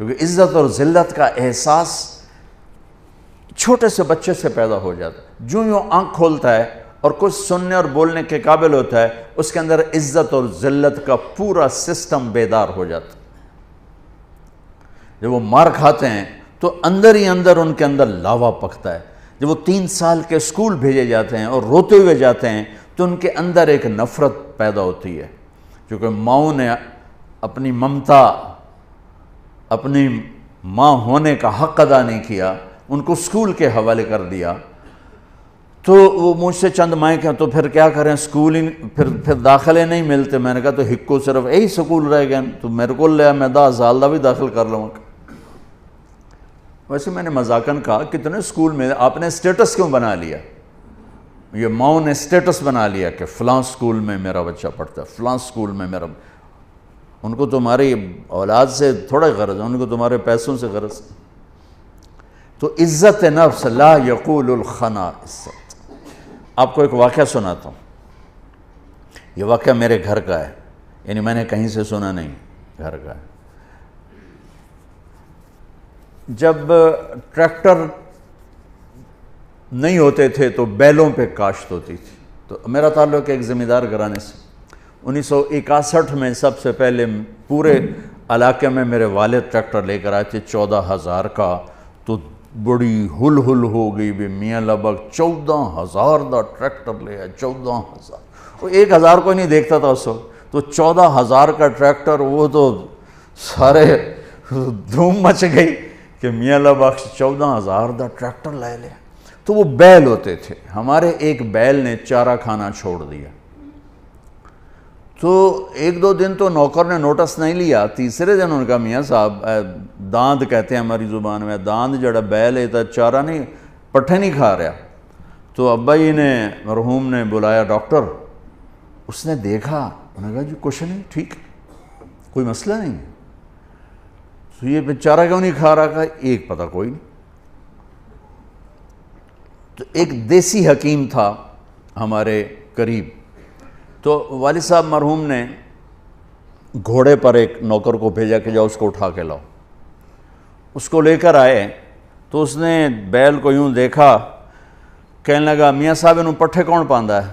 کیونکہ عزت اور ذلت کا احساس چھوٹے سے بچے سے پیدا ہو جاتا ہے. جو یوں آنکھ کھولتا ہے اور کچھ سننے اور بولنے کے قابل ہوتا ہے، اس کے اندر عزت اور ذلت کا پورا سسٹم بیدار ہو جاتا ہے. جب وہ مار کھاتے ہیں تو اندر ہی اندر ان کے اندر لاوا پکتا ہے. جب وہ 3 سال کے اسکول بھیجے جاتے ہیں اور روتے ہوئے جاتے ہیں تو ان کے اندر ایک نفرت پیدا ہوتی ہے، کیونکہ ماؤں نے اپنی ممتا، اپنی ماں ہونے کا حق ادا نہیں کیا، ان کو اسکول کے حوالے کر دیا. تو وہ مجھ سے چند مائیں کہ تو پھر کیا کریں، اسکول ہی پھر داخلے نہیں ملتے. میں نے کہا تو ہکو صرف یہی سکول رہ گئے تو میرے کو لیا، میں 10 سال دا بھی داخل کر لوں گا. ویسے میں نے مذاقاً کہا کتنے اسکول میں آپ نے اسٹیٹس کیوں بنا لیا؟ یہ ماؤں نے اسٹیٹس بنا لیا کہ فلاں اسکول میں میرا بچہ پڑھتا ہے، فلاں اسکول میں میرا. ان کو تمہاری اولاد سے تھوڑا غرض ہے، ان کو تمہارے پیسوں سے غرض ہے. تو عزت نفس لا یقول الخنا عزت. آپ کو ایک واقعہ سناتا ہوں. یہ واقعہ میرے گھر کا ہے، یعنی میں نے کہیں سے سنا نہیں، گھر کا ہے. جب ٹریکٹر نہیں ہوتے تھے تو بیلوں پہ کاشت ہوتی تھی. تو میرا تعلق ایک زمیندار گھرانے سے. 1961 میں سب سے پہلے پورے علاقے میں میرے والد ٹریکٹر لے کر آئے تھے 14,000 کا. تو بڑی ہل ہو گئی بھی، میاں لبک 14,000 دا ٹریکٹر لے آئے. 14,000 وہ 1,000 کو نہیں دیکھتا تھا اس وقت. تو 14,000 کا ٹریکٹر، وہ تو سارے دھوم مچ گئی کہ میاں لبک 14,000 دا ٹریکٹر لے لیا. تو وہ بیل ہوتے تھے. ہمارے ایک بیل نے چارہ کھانا چھوڑ دیا. تو 1-2 دن تو نوکر نے نوٹس نہیں لیا. تیسرے دن ان کا میاں صاحب داند کہتے ہیں ہماری زبان میں، داند جڑا بیل ہے تو چارہ نہیں، پٹھے نہیں کھا رہا. تو ابا جی نے مرحوم نے بلایا ڈاکٹر. اس نے دیکھا، انہوں نے کہا جی کچھ نہیں، ٹھیک، کوئی مسئلہ نہیں. تو یہ چارہ کیوں نہیں کھا رہا؟ کہا ایک پتہ کوئی نہیں. تو ایک دیسی حکیم تھا ہمارے قریب. تو والد صاحب مرحوم نے گھوڑے پر ایک نوکر کو بھیجا کہ جاؤ اس کو اٹھا کے لاؤ. اس کو لے کر آئے تو اس نے بیل کو یوں دیکھا، کہنے لگا میاں صاحب انہوں پٹھے کون پاندا ہے؟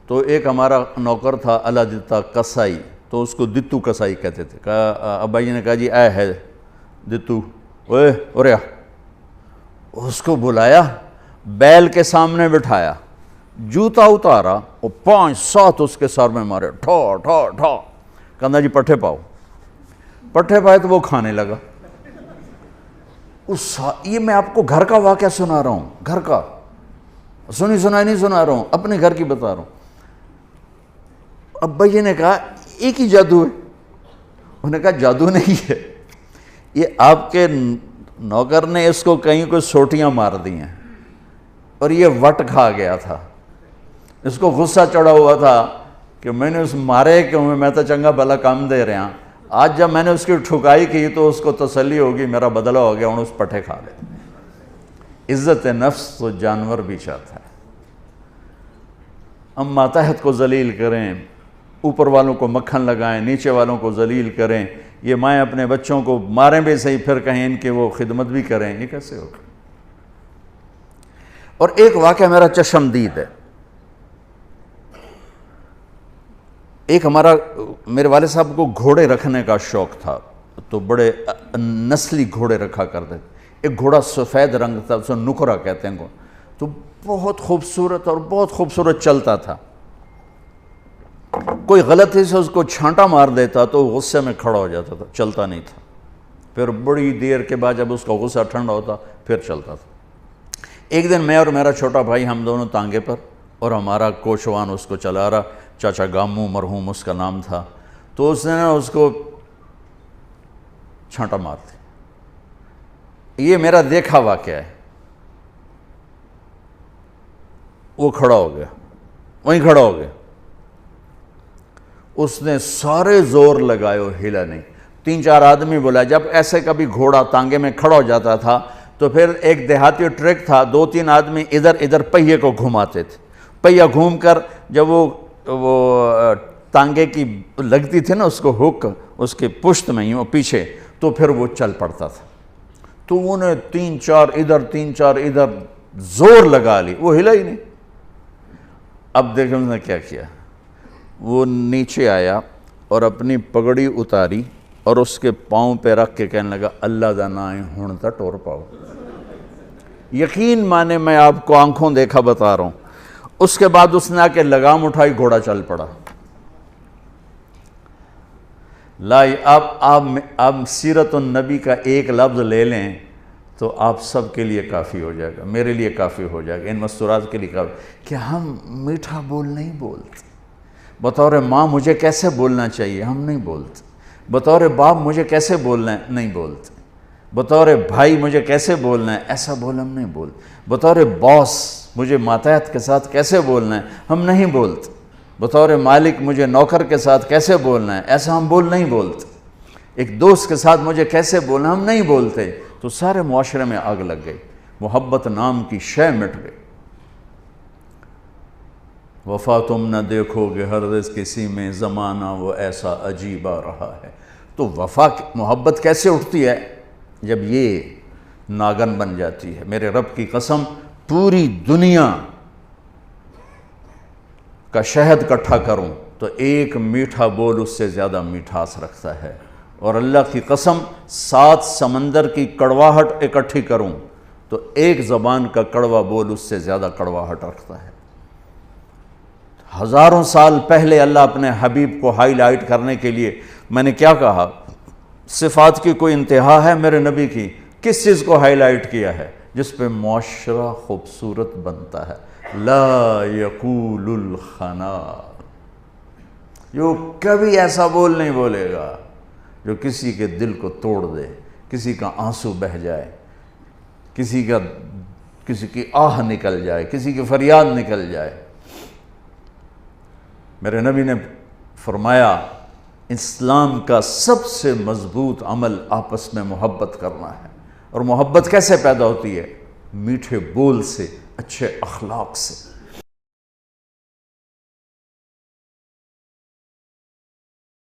تو ایک ہمارا نوکر تھا اللہ دتا کسائی، تو اس کو دتو کسائی کہتے تھے. کہا ابا جی نے کہا جی اے ہے دتو، اوے اوریا. اس کو بلایا، بیل کے سامنے بٹھایا، جوتا اتارا اور 5-7 اس کے سر میں مارے، ٹھا ٹھا ٹھا. کہنا جی پٹھے پاؤ. پٹھے پائے تو وہ کھانے لگا. یہ میں آپ کو گھر کا واقعہ سنا رہا ہوں، گھر کا سنائی نہیں سنا رہا ہوں، اپنے گھر کی بتا رہا ہوں. ابا جی نے کہا ایک ہی جادو ہے. انہوں نے کہا جادو نہیں ہے، یہ آپ کے نوکر نے اس کو کہیں کوئی سوٹیاں مار دی ہیں اور یہ وٹ کھا گیا تھا. اس کو غصہ چڑھا ہوا تھا کہ میں نے اس مارے کیوں، میں تو چنگا بھلا کام دے رہا. آج جب میں نے اس کی ٹھکائی کی تو اس کو تسلی ہوگی میرا بدلہ ہو گیا، اس پٹھے کھا لے. عزت نفس تو جانور بھی چاہتا ہے. ہم ماتحت کو ذلیل کریں، اوپر والوں کو مکھن لگائیں، نیچے والوں کو ذلیل کریں. یہ مائیں اپنے بچوں کو ماریں بھی صحیح، پھر کہیں ان کی وہ خدمت بھی کریں. یہ کیسے ہوگا؟ اور ایک واقعہ میرا چشمدید ہے. ایک میرے والد صاحب کو گھوڑے رکھنے کا شوق تھا، تو بڑے نسلی گھوڑے رکھا کرتے. ایک گھوڑا سفید رنگ تھا، اسے نکرا کہتے ہیں. تو بہت خوبصورت اور بہت خوبصورت چلتا تھا. کوئی غلطی سے اس کو چھانٹا مار دیتا تو غصے میں کھڑا ہو جاتا تھا، چلتا نہیں تھا. پھر بڑی دیر کے بعد جب اس کا غصہ ٹھنڈا ہوتا پھر چلتا تھا. ایک دن میں اور میرا چھوٹا بھائی ہم دونوں تانگے پر، اور ہمارا کوچوان اس کو چلا رہا، چاچا گامو مرحوم اس کا نام تھا. تو اس نے اس کو چھانٹا مار دی. یہ میرا دیکھا واقعہ ہے. وہ کھڑا ہو گیا، وہیں کھڑا ہو گیا. اس نے سارے زور لگائے، ہلا نہیں. 3-4 آدمی بولا. جب ایسے کبھی گھوڑا تانگے میں کھڑا ہو جاتا تھا تو پھر ایک دیہاتی ٹرک تھا، 2-3 آدمی ادھر پہیے کو گھماتے تھے. پہیا گھوم کر جب وہ تانگے کی لگتی تھی نا اس کو ہک اس کے پشت میں ہی پیچھے، تو تو پھر وہ چل پڑتا تھا. تو انہیں 3-4 ادھر 3-4 ادھر زور لگا لی, وہ ہلا ہی نہیں. اب دیکھیں اس نے کیا کیا, وہ نیچے آیا اور اپنی پگڑی اتاری اور اس کے پاؤں پہ رکھ کے کہنے لگا اللہ دا نام ہن تا ٹور پاؤ. یقین مانے میں آپ کو آنکھوں دیکھا بتا رہا ہوں. اس کے بعد اس نے آ کے لگام اٹھائی, گھوڑا چل پڑا. آپ سیرت النبی کا ایک لفظ لے لیں تو آپ سب کے لیے کافی ہو جائے گا, میرے لیے کافی ہو جائے گا, ان مستورات کے لیے کافی. کہ ہم میٹھا بول نہیں بولتے. بطور ماں مجھے کیسے بولنا چاہیے, ہم نہیں بولتے. بطور باپ مجھے کیسے بولنا ہے, نہیں بولتے. بطور بھائی مجھے کیسے بولنا ہے, ایسا بول ہم نہیں بولتے. بطور باس مجھے ماتحت کے ساتھ کیسے بولنا ہے, ہم نہیں بولتے. بطور مالک مجھے نوکر کے ساتھ کیسے بولنا ہے, ایسا ہم نہیں بولتے. ایک دوست کے ساتھ مجھے کیسے بولنا, ہم نہیں بولتے. تو سارے معاشرے میں آگ لگ گئی, محبت نام کی شے مٹ گئی. وفا تم نہ دیکھو گے ہرگز کسی میں, زمانہ وہ ایسا عجیب آ رہا ہے. تو وفا محبت کیسے اٹھتی ہے, جب یہ ناگن بن جاتی ہے. میرے رب کی قسم, پوری دنیا کا شہد کٹھا کروں تو ایک میٹھا بول اس سے زیادہ میٹھاس رکھتا ہے. اور اللہ کی قسم 7 سمندر کی کڑواہٹ اکٹھی کروں تو ایک زبان کا کڑوا بول اس سے زیادہ کڑواہٹ رکھتا ہے. ہزاروں سال پہلے اللہ اپنے حبیب کو ہائی لائٹ کرنے کے لیے, میں نے کیا کہا, صفات کی کوئی انتہا ہے میرے نبی کی, کس چیز کو ہائی لائٹ کیا ہے, جس پہ معاشرہ خوبصورت بنتا ہے. لا یقول الخنا, جو کبھی ایسا بول نہیں بولے گا جو کسی کے دل کو توڑ دے, کسی کا آنسو بہہ جائے, کسی کی آہ نکل جائے, کسی کی فریاد نکل جائے. میرے نبی نے فرمایا اسلام کا سب سے مضبوط عمل آپس میں محبت کرنا ہے. اور محبت کیسے پیدا ہوتی ہے, میٹھے بول سے, اچھے اخلاق سے.